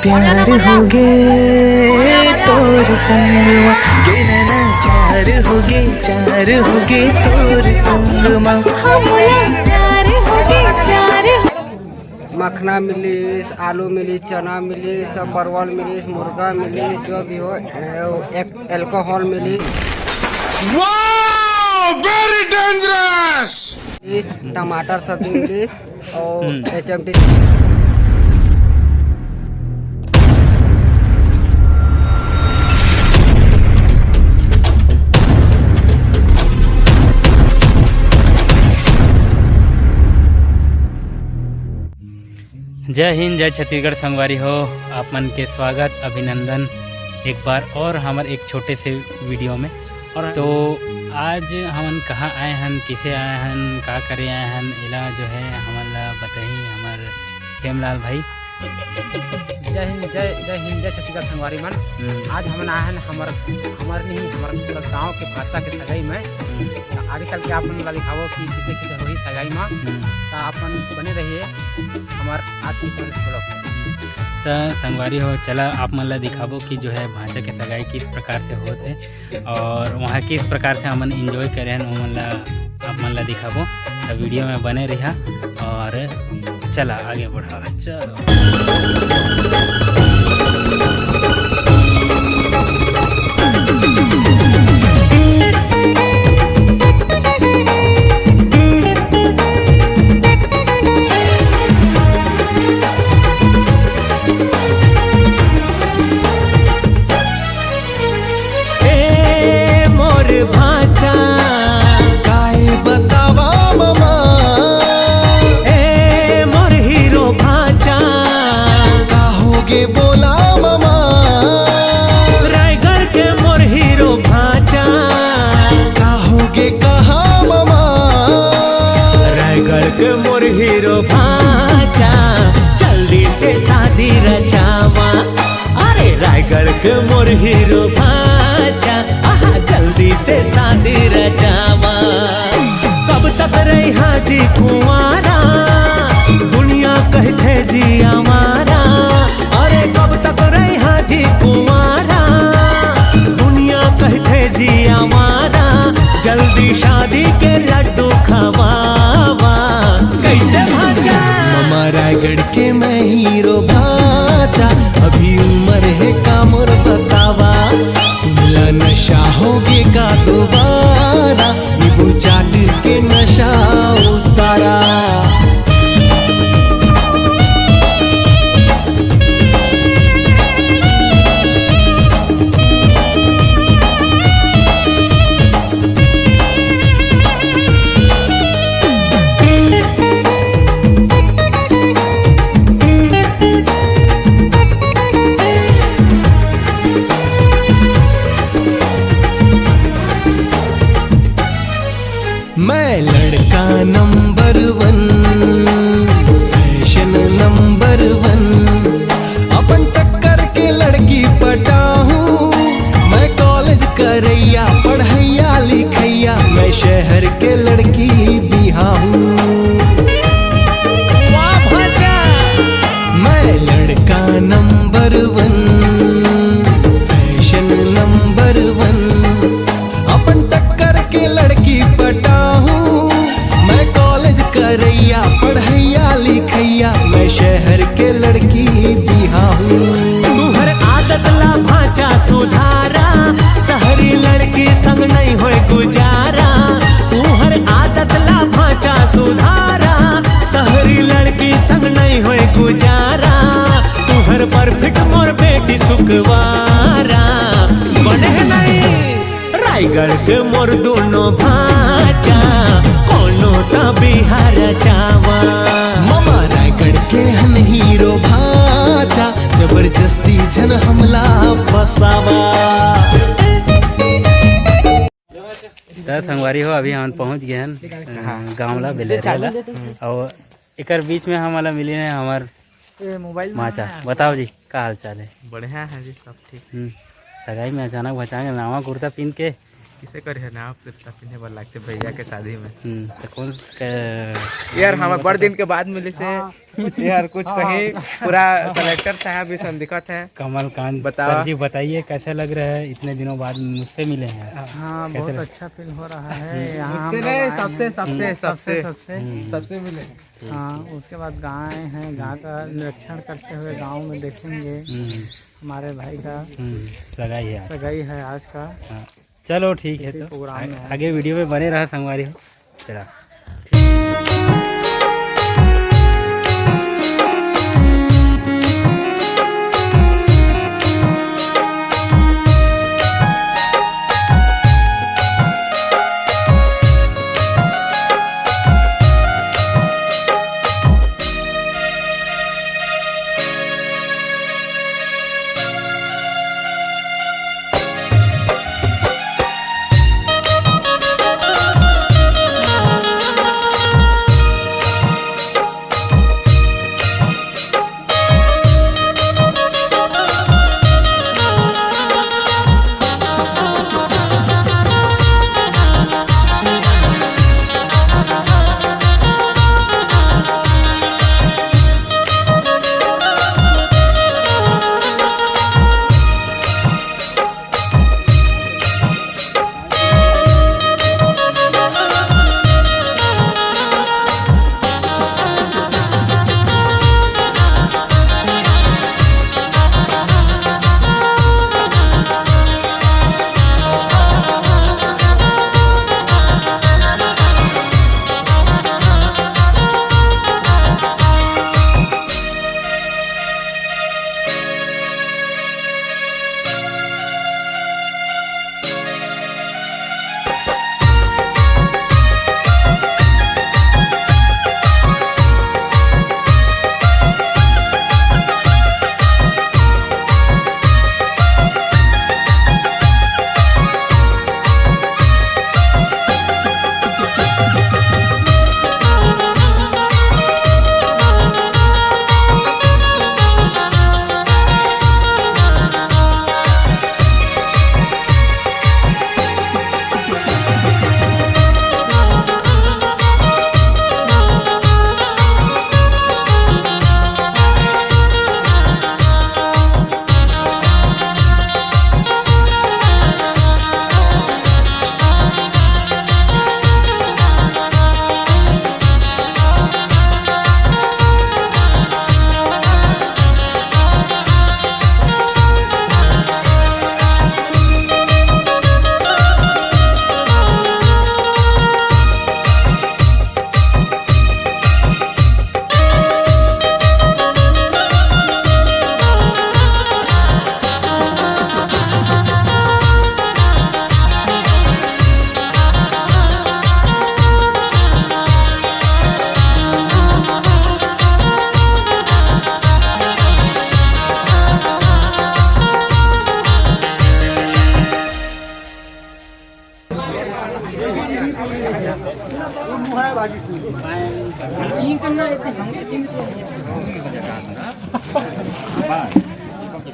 प्यार होगे तोर संगमा गिनना चार होगे तोर संगमा मखना मिलीस, आलू मिलीस, चना मिलीस, परवल मिलीस, मुर्गा मिलीस, जो भी हो एक अल्कोहल मिली, वेरी डेंजरस, टमाटर सब्जी मिलीस और HMT। जय हिंद, जय छत्तीसगढ़। संगवारी हो आप मन के स्वागत अभिनंदन एक बार और हमारे एक छोटे से वीडियो में। और तो आज हमन कहाँ आए हन, किसे आए हन, का करे आए हन, इला जो है हमारा बताई हमार खेमलाल भाई। जय हिंद, जय छत्तीसगढ़ संगवारी मन। आज हम आए हैं हमार पूरा गाँव के भाषा के सगाई में। आगे चल के आप ला दिखाओ कि किसे किसे हुई सगाई में, तो आप बने रहिए हमार आज की ब्लॉग में। तो संगवारी हो चला आप मन ला दिखाबो कि जो है भाषा के सगाई किस प्रकार से होते और वहाँ किस प्रकार से हमन एंजॉय करे हैं, वो मन ला आप मन ला दिखाबो। तो वीडियो में बने रहा और चला आगे बढ़ा। चलो मोर हीरो भाचा जल्दी से शादी रचावा। अरे रायगढ़ के मोर हीरो भाचा जल्दी से शादी रचावा। कब तक रही हाजी कुंवारा, दुनिया कहते जी हमारा। अरे कब तक रही हाजी कुंवारा, दुनिया कहते जी हमारा। जल्दी शादी के लड्डू खवावा। कैसे भाचा मामा रायगढ़ के मैं हीरो भाचा, अभी उम्र है का मोर बतावा। तुमला नशा होगे का दोबारा, नींबू चाट के नशा उतारा। मैं लड़का नंबर 1, फैशन नंबर 1, अपन टक्कर के लड़की पटा हूँ। मैं कॉलेज करैया, पढ़ैया लिखैया, मैं शहर के लड़की बिहा हूँ। मैं लड़का नंबर 1, फैशन नंबर 1, अपन टक्कर के लड़की पटा हूँ। मैं कॉलेज करैया, पढ़ैया लिखैया, मैं शहर के लड़की बिहा हूँ। तुहर आदत ला भाचा सुधारा, शहरी लड़की संग नहीं होए गुजारा। तुहर आदत ला भाचा सुधारा, शहरी लड़की संग नहीं होए गुजारा। तुहर परफेक्ट मोर बेटी सुखवारा, बने नहीं रायगढ़ के मोर दोनों भाचा, कोनो ता बिहार जावा। मामा रायगढ़ के हन हीरो भाचा, जबरदस्ती झन हमला फसावा। तो संगवारी हो अभी हम पहुँच गए हैं गाँव ला बेलेरिया और एकर बीच में हमारा मिली है हमार माचा। बताओ जी का हाल चाल है? बढ़िया है जी, सब ठीक। सगाई में अचानक बचाएंगे नावा कुर्ता पहन के किसे करे है ना आप रिश्ता पिन्हे बर लागते भैया के शादी में। तो कौन यार हम बड़ दिन के बाद मिले थे यार, कुछ कहीं पूरा कलेक्टर साहब भी सब दिक्कत है। कमल कांत बताओ जी, बताइए कैसा लग रहा है, इतने दिनों बाद मुझसे मिले हैं। हाँ, बहुत अच्छा फील हो रहा है यहाँ। सबसे मिले। हाँ, उसके बाद गाय हैं, गाय का निरीक्षण करते हुए गांव में देखेंगे। हमारे भाई का सगाई है आज का। हाँ, चलो ठीक है, तो प्रोग्राम में आगे वीडियो में बने रहा संगवारी हो। चला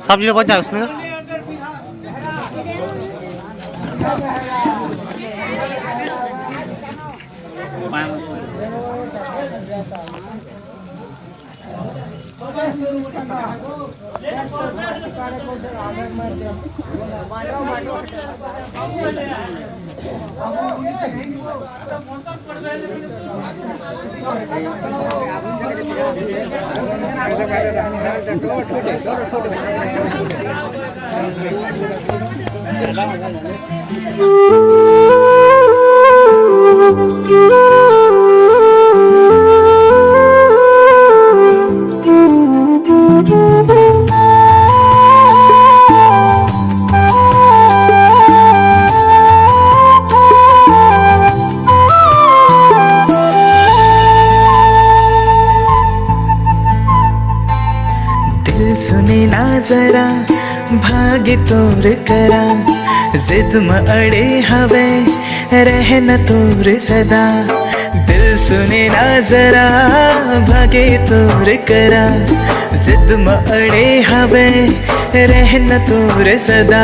सब्जी बच जाए उसमें। सुने ना जरा भाग्य तोर करा जिद में अड़े हवे रहना तोर सदा। दिल सुने ना जरा भाग्य तोर करा जिद में अड़े हवे रहना तोर सदा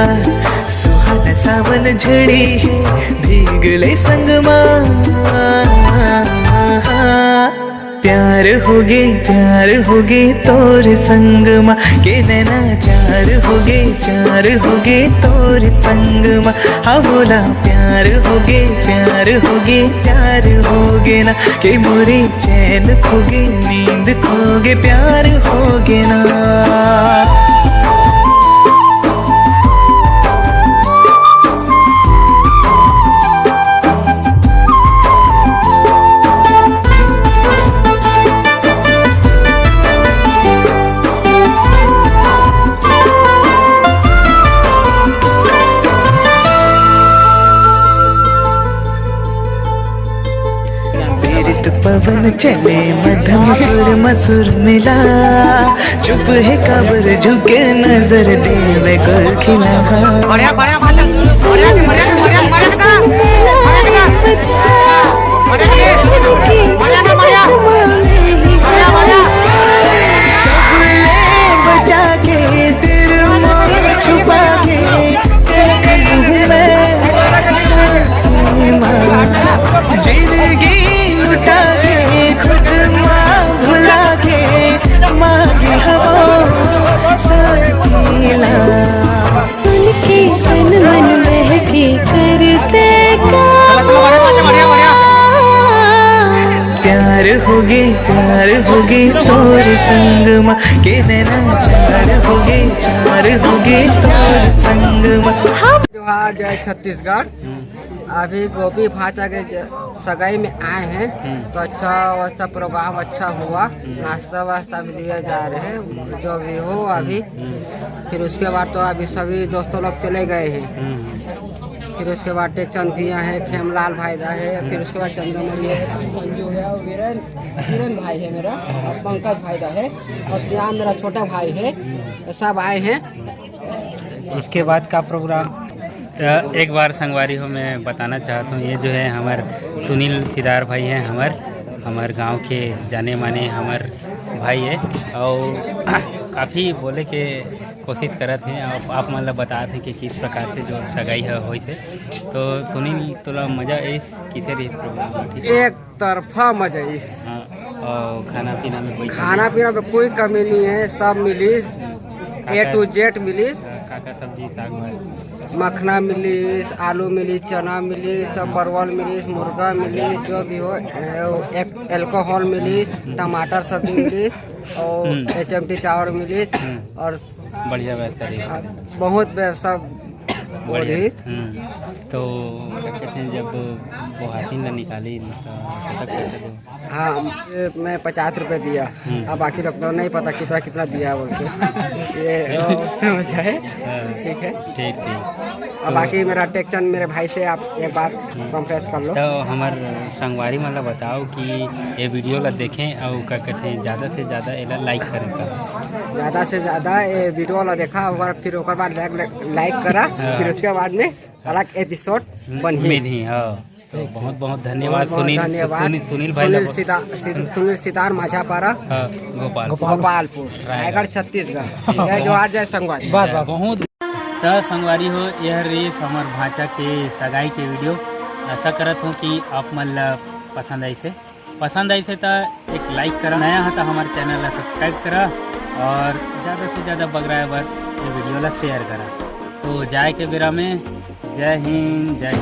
सुहाना सावन झड़ी है भीगले संग प्यार होगे तोर संग मा के नैना चार होगे तोर संग मा हाँ बोला प्यार होगे ना के मोरे चैन खोगे नींद खोगे प्यार होगे ना पवन चले मधम मसुर मिला चुप है कब्र झुके नजर देवे को खिला बचा के तेरे मोह छुपा के जिंदगी लुटा के खुद माँ भुला के मांगी हवा साथीला सुन के तन मन बहके करते प्यार होगे तोर संग मा के देना चार होगे तोर संग मा। जोहार जय छत्तीसगढ़। अभी गोपी भाचा के सगाई में आए हैं तो अच्छा प्रोग्राम अच्छा हुआ, नाश्ता वास्ता भी दिए जा रहे हैं जो भी हो अभी। फिर उसके बाद तो अभी सभी दोस्तों लोग चले गए हैं। फिर उसके बाद टेकचंद भैया है, खेमलाल भाईदा है, फिर उसके बाद चंद्रमणि है, संजू है, और वीरेन भाई है मेरा, और पंकज भाईदा है, और श्याम मेरा छोटा भाई है। सब आए हैं। उसके बाद का प्रोग्राम तो एक बार संगवारी हो मैं बताना चाहता हूँ, ये जो है हमारे सुनील सिदार भाई हैं, हमारे गांव के जाने माने हमारे भाई है, और काफ़ी बोले के कोशिश करत हैं। आप मतलब बताते हैं कि किस प्रकार से जो सगाई है हुई से। तो सुनील थोड़ा मज़ा इस किसे रही प्रोग्राम? एक तरफा मजा इस। हाँ, और खाना पीना में कोई कमी नहीं है, सब मिलीस, A to Z मिलीस। काका सब्जी साग मखना मिलीस, आलू मिलीस, चना मिलीस, सब परवल मिलीस, मुर्गा मिलीस, जो भी हो, एक अल्कोहल मिलीस, टमाटर सब्जी मिलीस, और HMT चावल मिलीस, और बढ़िया व्यवस्था बहुत व्यवस्था बढ़िया। तो क्या कहते हैं, जब बोहातिन ने निकाली हाँ, मैं 50 रुपये दिया। अब बाकी लोग तो नहीं पता कितना दिया बोल के, ये समझ है। ठीक है, ठीक। अब बाकी मेरा टेक्चन मेरे भाई से आप एक बार कॉन्फ्रेंस कर लो। तो हमारे संगवारी मतलब बताओ कि ये वीडियो ला देखें और क्या कहते हैं ज़्यादा से ज़्यादा ये लाइक करें का, ज़्यादा से ज़्यादा ये वीडियो ला देखा और फिर ओकर बाद लाइक करा, फिर उसके बाद में अलग एपिसोड बनी। हाँ, तो बहुत बहुत धन्यवाद सुनील भाई, सुनील सितार माझापारा, गोपालपुर, रायगढ़, छत्तीसगढ़। जो आज जाए संगवारी बहुत तो संगवारी हो, यह रही हमार भाचा के सगाई के वीडियो। आशा करत हूँ कि आप मन ला पसंद आई से तो एक लाइक करा, नया है तो हमारे चैनल ला सब्सक्राइब करा, और ज़्यादा से ज़्यादा बगराए बार ये वीडियो ला शेयर करा। तो जाए के बेरा में जय हिंद, जय